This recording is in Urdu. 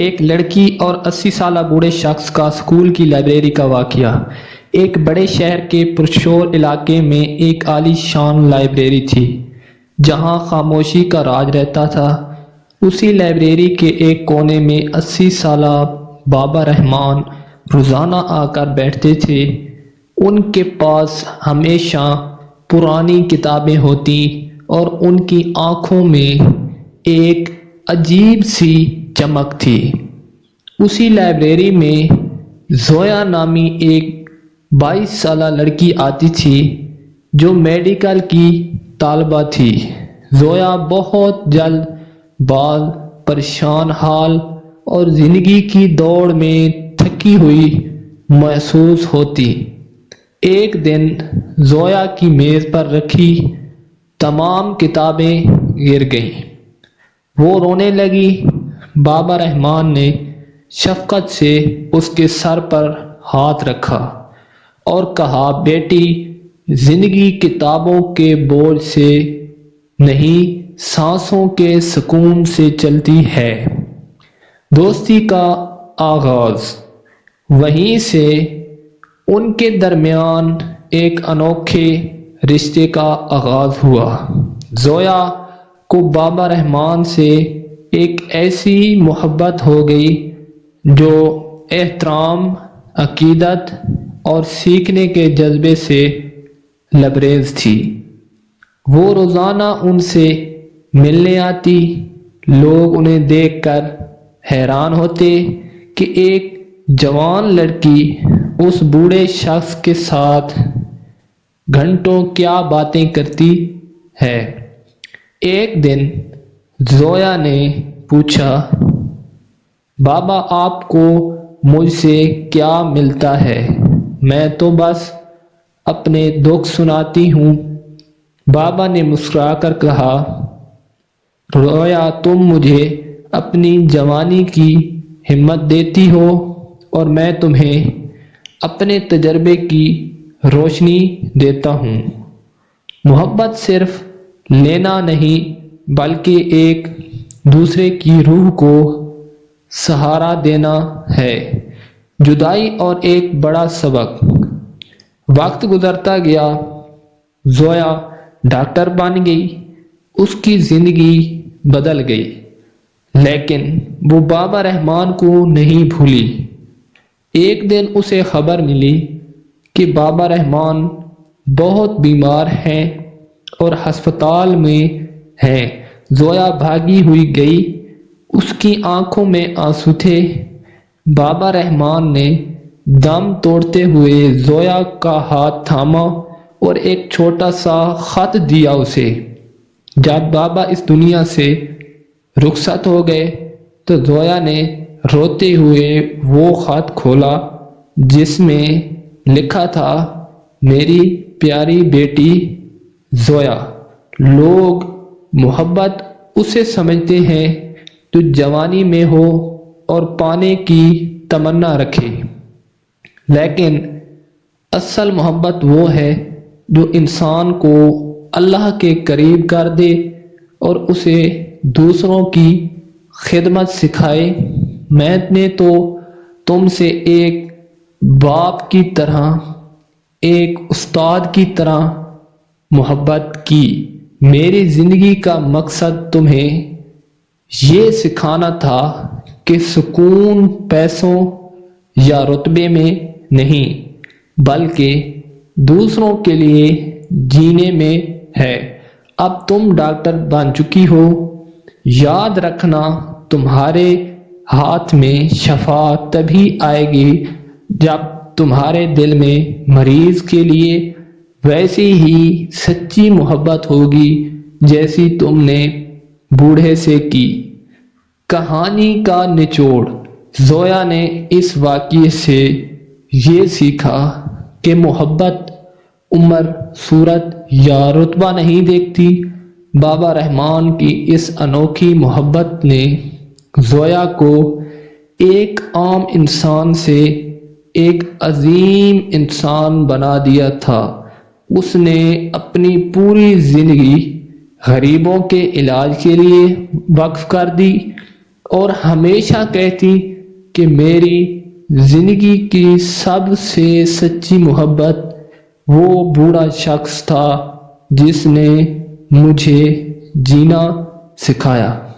ایک لڑکی اور 80 سالہ بوڑھے شخص کا اسکول کی لائبریری کا واقعہ۔ ایک بڑے شہر کے پرشور علاقے میں ایک عالی شان لائبریری تھی جہاں خاموشی کا راج رہتا تھا۔ اسی لائبریری کے ایک کونے میں 80 سالہ بابا رحمان روزانہ آ کر بیٹھتے تھے۔ ان کے پاس ہمیشہ پرانی کتابیں ہوتی اور ان کی آنکھوں میں ایک عجیب سی چمک تھی۔ اسی لائبریری میں زویا نامی ایک 22 سالہ لڑکی آتی تھی جو میڈیکل کی طالبہ تھی۔ زویا بہت جلد باز، پریشان حال اور زندگی کی دوڑ میں تھکی ہوئی محسوس ہوتی۔ ایک دن زویا کی میز پر رکھی تمام کتابیں گر گئیں۔ وہ رونے لگی۔ بابا رحمان نے شفقت سے اس کے سر پر ہاتھ رکھا اور کہا، بیٹی، زندگی کتابوں کے بوجھ سے نہیں، سانسوں کے سکون سے چلتی ہے۔ دوستی کا آغاز۔ وہیں سے ان کے درمیان ایک انوکھے رشتے کا آغاز ہوا۔ زویا کو بابا رحمان سے ایک ایسی محبت ہو گئی جو احترام، عقیدت اور سیکھنے کے جذبے سے لبریز تھی۔ وہ روزانہ ان سے ملنے آتی۔ لوگ انہیں دیکھ کر حیران ہوتے کہ ایک جوان لڑکی اس بوڑھے شخص کے ساتھ گھنٹوں کیا باتیں کرتی ہے۔ ایک دن زویا نے پوچھا، بابا، آپ کو مجھ سے کیا ملتا ہے؟ میں تو بس اپنے دکھ سناتی ہوں۔ بابا نے مسکرا کر کہا، زویا، تم مجھے اپنی جوانی کی ہمت دیتی ہو اور میں تمہیں اپنے تجربے کی روشنی دیتا ہوں۔ محبت صرف لینا نہیں بلکہ ایک دوسرے کی روح کو سہارا دینا ہے۔ جدائی اور ایک بڑا سبق۔ وقت گزرتا گیا۔ زویا ڈاکٹر بن گئی۔ اس کی زندگی بدل گئی، لیکن وہ بابا رحمان کو نہیں بھولی۔ ایک دن اسے خبر ملی کہ بابا رحمان بہت بیمار ہیں اور ہسپتال میں ہیں۔ زویا بھاگی ہوئی گئی۔ اس کی آنکھوں میں آنسو تھے۔ بابا رحمان نے دم توڑتے ہوئے زویا کا ہاتھ تھاما اور ایک چھوٹا سا خط دیا اسے۔ جب بابا اس دنیا سے رخصت ہو گئے تو زویا نے روتے ہوئے وہ خط کھولا جس میں لکھا تھا، میری پیاری بیٹی زویا، لوگ محبت اسے سمجھتے ہیں جو جوانی میں ہو اور پانے کی تمنا رکھے، لیکن اصل محبت وہ ہے جو انسان کو اللہ کے قریب کر دے اور اسے دوسروں کی خدمت سکھائے۔ میں نے تو تم سے ایک باپ کی طرح، ایک استاد کی طرح محبت کی۔ میری زندگی کا مقصد تمہیں یہ سکھانا تھا کہ سکون پیسوں یا رتبے میں نہیں بلکہ دوسروں کے لیے جینے میں ہے۔ اب تم ڈاکٹر بن چکی ہو، یاد رکھنا، تمہارے ہاتھ میں شفا تبھی آئے گی جب تمہارے دل میں مریض کے لیے ویسی ہی سچی محبت ہوگی جیسی تم نے بوڑھے سے کی۔ کہانی کا نچوڑ۔ زویا نے اس واقعے سے یہ سیکھا کہ محبت عمر، صورت یا رتبہ نہیں دیکھتی۔ بابا رحمان کی اس انوکھی محبت نے زویا کو ایک عام انسان سے ایک عظیم انسان بنا دیا تھا۔ اس نے اپنی پوری زندگی غریبوں کے علاج کے لیے وقف کر دی اور ہمیشہ کہتی کہ میری زندگی کی سب سے سچی محبت وہ بوڑھا شخص تھا جس نے مجھے جینا سکھایا۔